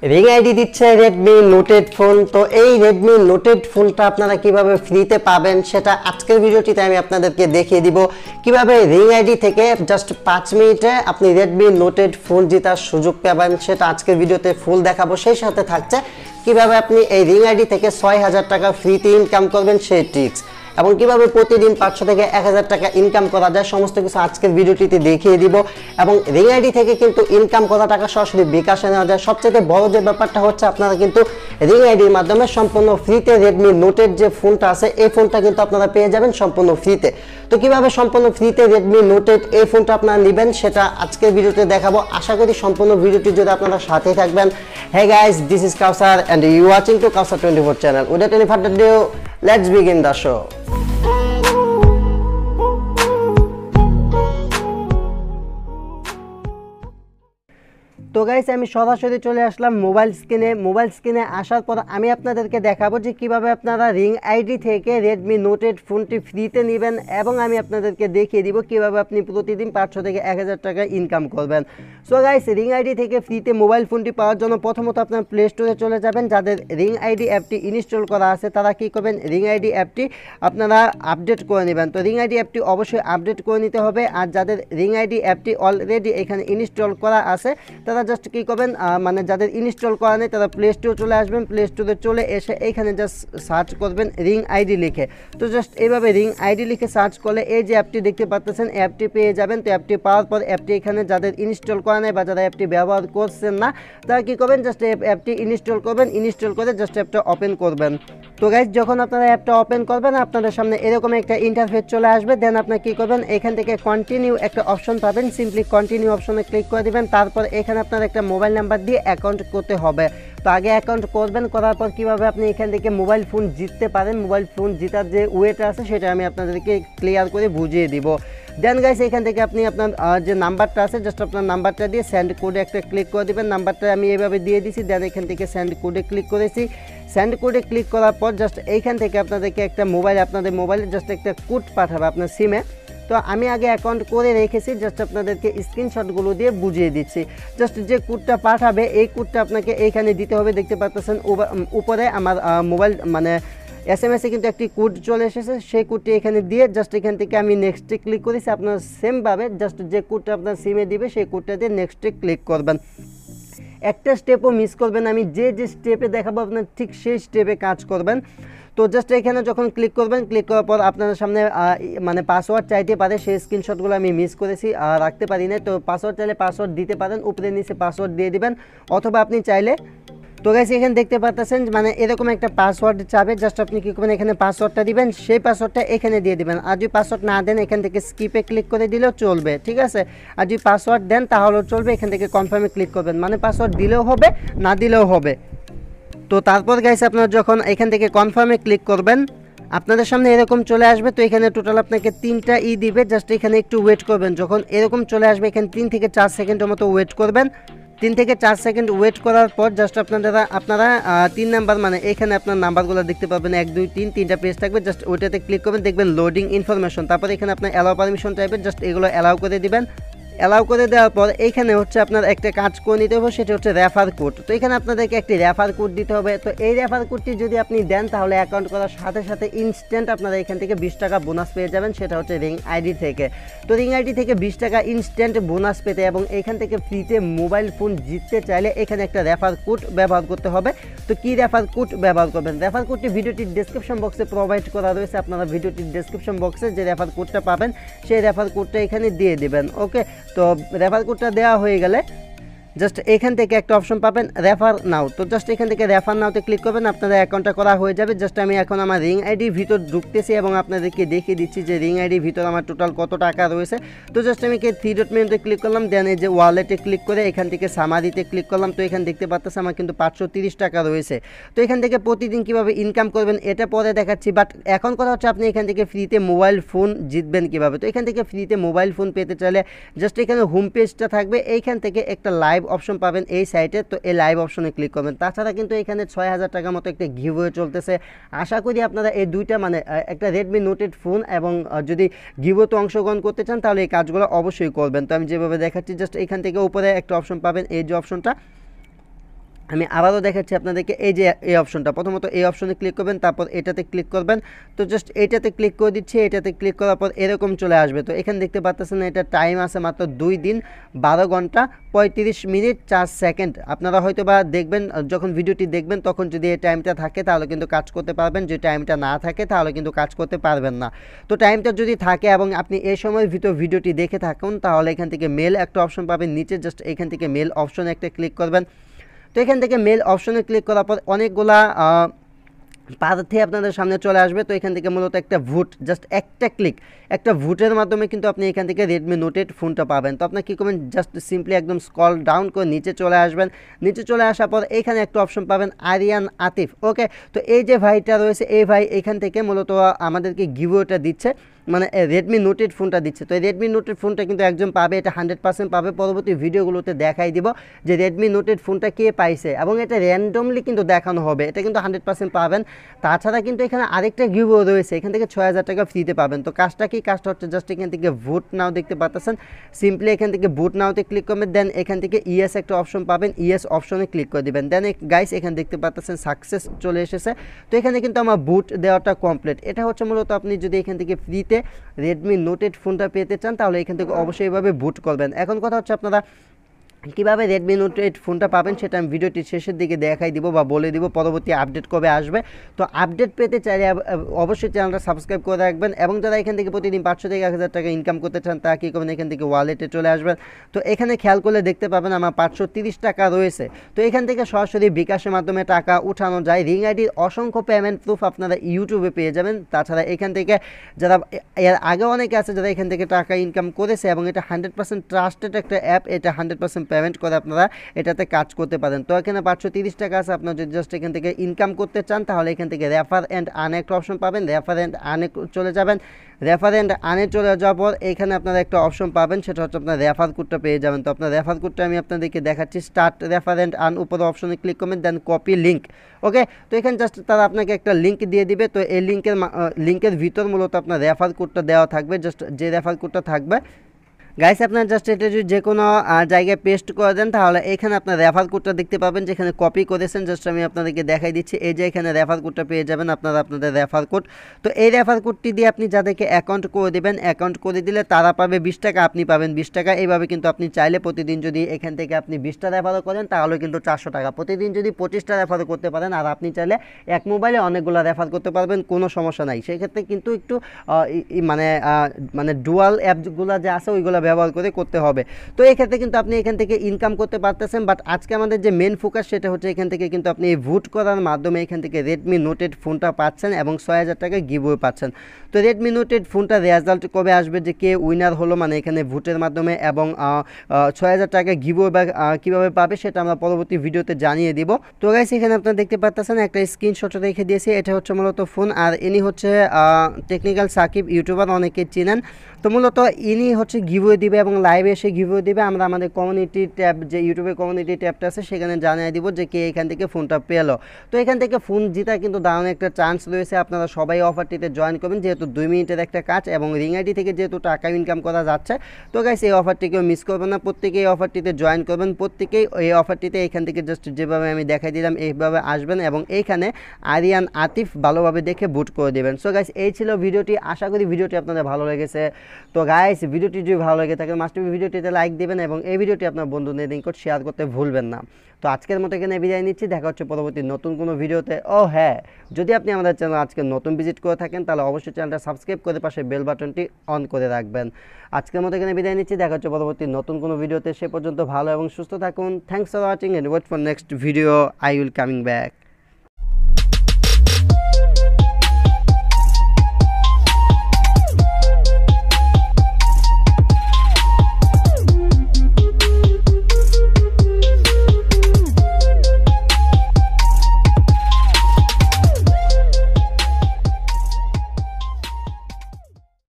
Ring ID দিচ্ছে Redmi noted phone. তো এই রেডমি নোটেড ফোনটা আপনারা কিভাবে ফ্রিতে পাবেন সেটা আজকের ভিডিওটিতে আমি আপনাদেরকে দেখিয়ে দিব। কিভাবে রিং আইডি থেকে জাস্ট 5 মিনিটে আপনি রেডমি নোটেড ফোন জেতার সুযোগ পাবেন সেটা আজকের ভিডিওতে ফুল দেখাবো। সেই সাথে থাকছে কিভাবে আপনি এই রিং আইডি থেকে 6000 টাকা ফ্রিতে ইনকাম করবেন সেই ট্রিক্স, এবং কিভাবে প্রতিদিন 500 থেকে 1000 টাকা ইনকাম করা যায় সমস্ত কিছু আজকের ভিডিওটিতে দেখিয়ে দিব। এবং রিং আইডি থেকে কিন্তু ইনকাম করা টাকা সরাসরি বিকাশে নেওয়া যায়। সবচেয়ে বড় যে ব্যাপারটা হচ্ছে আপনারা কিন্তু রিং আইডির মাধ্যমে সম্পূর্ণ ফ্রিতে রেডমি নোটের যে ফোনটা আছে এই ফোনটা কিন্তু আপনারা পেয়ে যাবেন সম্পূর্ণ ফ্রিতে। তো কিভাবে সম্পূর্ণ ফ্রিতে রেডমি নোটেড এই ফোনটা আপনারা নেবেন সেটা আজকের ভিডিওতে দেখাবো। আশা করি সম্পূর্ণ ভিডিওটি যদি আপনারা সাথে থাকবেন। Hey guys, this is Kausar and you watching to Kausar 24 channel. Without any further ado, let's begin the show. তো গাইস আমি সরাসরি চলে আসলাম মোবাইল স্ক্রিনে আসার পর আমি আপনাদেরকে দেখাবো যে কিভাবে আপনারা রিং আইডি থেকে রেডমি নোটেড ফোনটি ফ্রিতে নেবেন, এবং আমি আপনাদেরকে দেখিয়ে দিব কিভাবে আপনি প্রতিদিন 500 থেকে 1000 টাকা ইনকাম করবেন। সো গাইস রিং আইডি থেকে ফ্রিতে মোবাইল ফোনটি পাওয়ার জন্য প্রথমত আপনার প্লে স্টোরে চলে যাবেন। যাদের রিং আইডি অ্যাপটি ইনস্টল করা আছে তারা কি করবেন, রিং আইডি অ্যাপটি আপনারা আপডেট করে নেবেন। তো রিং আইডি অ্যাপটি অবশ্যই আপডেট করে নিতে হবে। আর যাদের রিং আইডি অ্যাপটি অলরেডি এখানে ইনস্টল করা আছে তারা জাস্ট কি করবেন, মানে যাদের ইনস্টল করা নেই তারা প্লে স্টোরে চলে আসবেন। প্লে স্টোরে চলে এসে এইখানে জাস্ট সার্চ করবেন রিং আইডি লিখে। তো জাস্ট এইভাবে রিং আইডি লিখে সার্চ করলে এই যে অ্যাপটি দেখতে পাচ্ছেন অ্যাপটি পেয়ে যাবেন। তো অ্যাপটি পাওয়ার পর অ্যাপটি এখানে যাদের ইনস্টল করা নেই বা যারা অ্যাপটি ব্যবহার করছেন না তারা কি করবেন, জাস্ট অ্যাপটি ইনস্টল করবেন। ইনস্টল করে জাস্ট অ্যাপটা ওপেন করবেন। তো গাইস যখন আপনারা অ্যাপটা ওপেন করবেন আপনাদের সামনে এরকম একটা ইন্টারফেস চলে আসবে। দেন আপনারা কি করবেন, এখান থেকে কন্টিনিউ একটা অপশন পাবেন, সিম্পলি কন্টিনিউ অপশনে ক্লিক করে দিবেন। তারপর এখানে আপনার একটা মোবাইল নাম্বার দিয়ে অ্যাকাউন্ট করতে হবে। তো আগে অ্যাকাউন্ট করবেন, করার পর কীভাবে আপনি এখান থেকে মোবাইল ফোন জিততে পারেন, মোবাইল ফোন জেতার যে ওয়েটা আছে সেটা আমি আপনাদেরকে ক্লিয়ার করে বুঝিয়ে দিব। দেন গাইস এখান থেকে আপনি আপনার যে নাম্বারটা আছে জাস্ট আপনার নাম্বারটা দিয়ে সেন্ড কোডে একটা ক্লিক করে দেবেন। নাম্বারটা আমি এইভাবে দিয়ে দিছি। দেন এখান থেকে সেন্ড কোডে ক্লিক করেছি। সেন্ড কোডে ক্লিক করার পর জাস্ট এইখান থেকে আপনাদেরকে একটা আপনাদের মোবাইলে জাস্ট একটা কোড পাঠাবে আপনার সিমে। তো আমি আগে অ্যাকাউন্ট করে রেখেছি, জাস্ট আপনাদেরকে স্ক্রিনশটগুলো দিয়ে বুঝিয়ে দিচ্ছি। জাস্ট যে কোডটা পাঠাবে এই কোডটা আপনাকে এইখানে দিতে হবে। দেখতে পাচ্ছেন উপরে আমার মোবাইল মানে SMS-এ কিন্তু একটি কোড চলে এসেছে। সেই কোডটি এখানে দিয়ে জাস্ট এখান থেকে আমি নেক্সটে ক্লিক করেছি। আপনার সেমভাবে জাস্ট যে কোডটা আপনার সিমে দিবে সেই কোডটা দিয়ে নেক্সটে ক্লিক করবেন। একটা স্টেপও মিস করবেন, আমি যে স্টেপে দেখাবো আপনার ঠিক সেই স্টেপে কাজ করবেন। তো জাস্ট এখানে যখন ক্লিক করবেন, ক্লিক করার পর আপনার সামনে মানে পাসওয়ার্ড চাইতে পারে, সেই স্ক্রিনশটগুলো আমি মিস করেছি রাখতে পারি না। তো পাসওয়ার্ড চাইলে পাসওয়ার্ড দিতে পারেন, উপরে নিচে পাসওয়ার্ড দিয়ে দিবেন, অথবা আপনি চাইলে তো গাইস এখানে দেখতে পাচ্ছেন মানে এরকম একটা পাসওয়ার্ড চাবে। জাস্ট আপনি কী করবেন, এখানে পাসওয়ার্ডটা দিবেন, সেই পাসওয়ার্ডটা এখানে দিয়ে দিবেন। আর যদি পাসওয়ার্ড না দেন এখান থেকে স্কিপে ক্লিক করে দিলেও চলবে, ঠিক আছে। আর যদি পাসওয়ার্ড দেন তাহলেও চলবে, এখান থেকে কনফার্মে ক্লিক করবেন, মানে পাসওয়ার্ড দিলেও হবে না দিলেও হবে। তো তারপর গাইস আপনারা যখন এখান থেকে কনফার্মে ক্লিক করবেন আপনাদের সামনে এরকম চলে আসবে। তো এখানে টোটাল আপনাকে 3টা দিবে, জাস্ট এখানে একটু ওয়েট করবেন। যখন এরকম চলে আসবে এখানে 3 থেকে 4 সেকেন্ডের মতো ওয়েট করবেন। 3 থেকে 4 সেকেন্ড ওয়েট করার পর জাস্ট আপনারা 3 নাম্বার মানে এখানে আপনার নাম্বারগুলো দেখতে পাবেন 1 2 3 3টা পেজ থাকবে। জাস্ট ওইটাতে ক্লিক করবেন, দেখবেন লোডিং ইনফরমেশন। তারপর এখানে আপনার অ্যালাউ পারমিশন টাইপের জাস্ট এগুলো অ্যালাউ করে দিবেন। অ্যালাউ করে দেওয়ার পর এইখানে হচ্ছে আপনার একটা কাজ করে নিতে হবে, সেটা হচ্ছে রেফার কোড। তো এখানে আপনাদেরকে একটি রেফার কোড দিতে হবে। তো এই রেফার কোডটি যদি আপনি দেন তাহলে অ্যাকাউন্ট করার সাথে সাথে ইনস্ট্যান্ট আপনারা এখান থেকে 20 টাকা বোনাস পেয়ে যাবেন, সেটা হচ্ছে রিং আইডি থেকে। তো রিং আইডি থেকে 20 টাকা ইনস্ট্যান্ট বোনাস পেতে এবং এখান থেকে ফ্রিতে মোবাইল ফোন জিততে চাইলে এখানে একটা রেফার কোড ব্যবহার করতে হবে। তো কী রেফার কোড ব্যবহার করবেন, রেফার কোডটি ভিডিওটির ডেসক্রিপশন বক্সে প্রোভাইড করা রয়েছে। আপনারা ভিডিওটির ডেসক্রিপশন বক্সে যে রেফার কোডটা পাবেন সেই রেফার কোডটা এখানে দিয়ে দেবেন। ওকে, তো রেফার কোডটা দেওয়া হয়ে গেলে জাস্ট এখান থেকে একটা অপশন পাবেন রেফার নাও। তো জাস্ট এখান থেকে রেফার নাওতে ক্লিক করবেন, আপনাদের অ্যাকাউন্টটা করা হয়ে যাবে। জাস্ট আমি এখন আমার রিং আইডির ভিতর ঢুকতেছি এবং আপনাদেরকে দেখিয়ে দিচ্ছি যে রিং আইডির ভিতর আমার টোটাল কত টাকা রয়েছে। তো জাস্ট আমি 3 ডট মেনুতে ক্লিক করলাম, দেন এই যে ওয়ালেটে ক্লিক করে এখান থেকে সামারিতে ক্লিক করলাম। তো এখানে দেখতে পাচ্ছেন আমার কিন্তু 530 টাকা রয়েছে। তো এখান থেকে প্রতিদিন কীভাবে ইনকাম করবেন এটা পরে দেখাচ্ছি, বাট এখন কথা হচ্ছে আপনি এখান থেকে ফ্রিতে মোবাইল ফোন জিতবেন কীভাবে। তো এখান থেকে ফ্রিতে মোবাইল ফোন পেতে চাইলে জাস্ট এখানে হোম পেজটা থাকবে, এইখান থেকে একটা লাইভ অপশন পাবেন এই সাইটে। তো এই লাইভ অপশনে ক্লিক করবেন। তাছাড়া কিন্তু এখানে 6000 টাকার মতো একটা গিভওয়ে চলতেছে। আশা করি আপনারা এই দুইটা মানে একটা রেডমি নোটেড ফোন এবং যদি গিভওয়েতে অংশগ্রহণ করতে চান তাহলে এই কাজগুলো অবশ্যই করবেন। তো আমি যেভাবে দেখাচ্ছি জাস্ট এখান থেকে উপরে একটা অপশন পাবেন, এই যে অপশনটা আমি আবারও দেখাচ্ছি আপনাদেরকে। এই যে এই অপশনটা, প্রথমত এই অপশনে ক্লিক করবেন, তারপর এটাতে ক্লিক করবেন। তো জাস্ট এটাতে ক্লিক করে দিচ্ছি। এটাতে ক্লিক করার পর এরকম চলে আসবে। তো এখানে দেখতে পাচ্ছেন এটা টাইম আছে মাত্র 2 দিন 12 ঘন্টা 35 মিনিট 4 সেকেন্ড। আপনারা হয়তো বা দেখবেন, যখন ভিডিওটি দেখবেন তখন যদি এই টাইমটা থাকে তাহলে কিন্তু কাজ করতে পারবেন, যদি টাইমটা না থাকে তাহলে কিন্তু কাজ করতে পারবেন না। তো টাইমটা যদি থাকে এবং আপনি এই সময়ের ভিতর ভিডিওটি দেখে থাকুন, তাহলে এখান থেকে মেল একটা অপশন পাবেন নিচে, জাস্ট এখান থেকে মেল অপশনে একটা ক্লিক করবেন। তো এখান থেকে মেল অপশনে ক্লিক করার পর অনেকগুলা প্রার্থী আপনাদের সামনে চলে আসবে। তো এখান থেকে মূলত একটা ভোট, জাস্ট একটা ক্লিক, একটা ভোটের মাধ্যমে কিন্তু আপনি এখান থেকে রেডমি নোট 8 ফোনটা পাবেন। তো আপনি কী করবেন, জাস্ট সিম্পলি একদম স্ক্রল ডাউন করে নিচে চলে আসবেন। নিচে চলে আসার পর এখানে একটা অপশন পাবেন আরিয়ান আতিফ। ওকে, তো এই যে ভাইটা রয়েছে, এই ভাই এখান থেকে মূলত আমাদেরকে গিভওয়েটা দিচ্ছে, মানে রেডমি নোট 8 ফোনটা দিচ্ছে। তো এই রেডমি নোট 8 ফোনটা কিন্তু একজন পাবে, এটা 100% পাবে। পরবর্তী ভিডিওগুলোতে দেখাই দিব যে রেডমি নোট 8 ফোনটা কে পাইছে, এবং এটা র্যান্ডমলি কিন্তু দেখানো হবে, এটা কিন্তু 100% পাবেন। তাছাড়া কিন্তু এখানে আরেকটা গিভও রয়েছে, এখান থেকে 6000 টাকা ফ্রিতে পাবেন। তো কাজটা কি, কাজটা হচ্ছে জাস্ট এখান থেকে ভোট নাও দেখতে পাচ্ছেন, সিম্পলি এখান থেকে ভোট নাওতে ক্লিক করবেন। দেন এখান থেকে ইয়েস একটা অপশন পাবেন, ইয়েস অপশনে ক্লিক করে দেবেন। দেন গাইস এখানে দেখতে পাচ্ছেন সাকসেস চলে এসেছে। তো এখানে কিন্তু আমার ভোট দেওয়াটা কমপ্লিট। এটা হচ্ছে মূলত আপনি যদি এখান থেকে ফ্রিতে রেডমি নোট 8 ফোনটা পেতে চান তাহলে এখান থেকে অবশ্যই এভাবে বুট করবেন। এখন কথা হচ্ছে আপনারা কীভাবে রেডমি নোট 8 ফোনটা পাবেন সেটা আমি ভিডিওটির শেষের দিকে দেখাই দিব বা বলে দিব পরবর্তী আপডেট কবে আসবে। তো আপডেট পেতে চাইলে অবশ্যই চ্যানেলটা সাবস্ক্রাইব করে রাখবেন, এবং যারা এখান থেকে প্রতিদিন 500 থেকে 1000 টাকা ইনকাম করতে চান তারা কী করবেন, এখান থেকে ওয়ালেটে চলে আসবেন। তো এখানে খেয়াল করলে দেখতে পাবেন আমার 530 টাকা রয়েছে। তো এখান থেকে সরাসরি বিকাশের মাধ্যমে টাকা উঠানো যায়। রিং আইডির অসংখ্য পেমেন্ট প্রুফ আপনারা ইউটিউবে পেয়ে যাবেন। তাছাড়া এখান থেকে যারা এর আগে অনেকে আছে যারা এখান থেকে টাকা ইনকাম করেছে, এবং এটা 100% ট্রাস্টেড একটা অ্যাপ, এটা 100% পেমেন্ট করে আপনারা এটাতে কাজ করতে পারেন। তো এখানে 530 টাকা আছে, আপনারা যদি জাস্ট এখান থেকে ইনকাম করতে চান তাহলে এখান থেকে রেফার অ্যান্ড আর্ন একটা অপশন পাবেন। রেফার অ্যান্ড আর্নে চলে যাবেন। রেফার অ্যান্ড আর্নে চলে যাওয়ার পর এখানে আপনারা একটা অপশন পাবেন, সেটা হচ্ছে আপনার রেফার কোডটা পেয়ে যাবেন। তো আপনার রেফার কোডটা আমি আপনাদেরকে দেখাচ্ছি। স্টার্ট রেফার অ্যান্ড আর্ন উপরে অপশনে ক্লিক করবেন, দেন কপি লিঙ্ক। ওকে, তো এখানে জাস্ট তারা আপনাকে একটা লিঙ্ক দিয়ে দিবে। তো এই লিঙ্কের ভিতর মূলত আপনার রেফার কোডটা দেওয়া থাকবে। জাস্ট যে রেফার কোডটা থাকবে গাইস, আপনার জাস্ট এটা যদি যে কোনো জায়গায় পেস্ট করে দেন তাহলে এখানে আপনার রেফার কোডটা দেখতে পাবেন, যেখানে কপি করেছেন। জাস্ট আমি আপনাদেরকে দেখাই দিচ্ছি, এই যে এখানে রেফার কোডটা পেয়ে যাবেন আপনারা, আপনাদের রেফার কোড। তো এই রেফার কোডটি দিয়ে আপনি যাদেরকে অ্যাকাউন্ট করে দেবেন, অ্যাকাউন্ট করে দিলে তারা পাবে 20 টাকা, আপনি পাবেন 20 টাকা। এইভাবে কিন্তু আপনি চাইলে প্রতিদিন যদি এখান থেকে আপনি 20টা রেফারও করেন তাহলে কিন্তু 400 টাকা। প্রতিদিন যদি 25টা রেফারও করতে পারেন, আর আপনি চাইলে এক মোবাইলে অনেকগুলো রেফার করতে পারবেন, কোনো সমস্যা নাই। সেক্ষেত্রে কিন্তু একটু মানে ডুয়াল অ্যাপগুলো যে আছে ওইগুলো ব্যবহার করতে হবে। তো এই ক্ষেত্রে কিন্তু আপনি এখান থেকে ইনকাম করতে পারতেছেন। বাট আজকে আমাদের যে মেন ফোকাস সেটা হচ্ছে এখান থেকে কিন্তু আপনি ভোট করার মাধ্যমে এখান থেকে রেডমি নোট 8 ফোনটা পাচ্ছেন এবং 6000 টাকা গিভওয়ে পাচ্ছেন। তো রেডমি নোট 8 ফোনটা রেজাল্ট কবে আসবে, যে কে উইনার হলো, মানে এখানে ভোটের মাধ্যমে, এবং 6000 টাকা গিভওয়ে বা কীভাবে পাবে সেটা আমরা পরবর্তী ভিডিওতে জানিয়ে দিব। তো গাইস এখানে আপনারা দেখতে পাচ্ছেন একটা স্ক্রিনশট রেখে দিয়েছি, এটা হচ্ছে মূলত ফোন, আর ইনি হচ্ছে টেকনিক্যাল সাকিব ইউটিউবার, অনেকে চিনেন। তো মূলত ইনি হচ্ছে গিভওয়ে দিবে এবং লাইভে এসে গিভওয়ে দিবে। আমরা আমাদের কমিউনিটি ট্যাব, যে ইউটিউবে কমিউনিটি ট্যাবটা আছে সেখানে জানিয়ে দিব যে কে এখান থেকে ফোনটা পেলো। তো এখান থেকে ফোন জিতার কিন্তু দারুণ একটা চান্স রয়েছে। আপনারা সবাই অফারটিতে জয়েন করবেন, যেহেতু 2 মিনিটের একটা কাজ এবং রিং আইডি থেকে যেহেতু টাকা ইনকাম করা যাচ্ছে। তো গাইস এই অফারটিকেও মিস করবেন না, প্রত্যেকেই এই অফারটিতে জয়েন করবেন। প্রত্যেকেই এই অফারটিতে এখান থেকে জাস্ট যেভাবে আমি দেখাই দিলাম এইভাবে আসবেন এবং এইখানে আরিয়ান আতিফ ভালোভাবে দেখে বুট করে দেবেন। সো গাইস এই ছিল ভিডিওটি, আশা করি ভিডিওটি আপনাদের ভালো লেগেছে। তো গাইস ভিডিওটি যদি ভালো লেগে থাকে মাস্ট বি ভিডিওটিতে লাইক দিবেন এবং এই ভিডিওটি আপনার বন্ধুদের নিকট শেয়ার করতে ভুলবেন না। তো আজকের মতো এখানে বিদায় নিচ্ছি, দেখা হচ্ছে পরবর্তী নতুন কোনো ভিডিওতে। ও হ্যাঁ, যদি আপনি আমাদের চ্যানেল আজকে নতুন ভিজিট করে থাকেন তাহলে অবশ্যই চ্যানেলটা সাবস্ক্রাইব করে পাশে বেল বাটনটি অন করে রাখবেন। আজকের মতো এখানে বিদায় নিচ্ছি, দেখা হচ্ছে পরবর্তী নতুন কোনো ভিডিওতে। সে পর্যন্ত ভালো এবং সুস্থ থাকুন। Thanks for watching and wait for next video, I will coming back.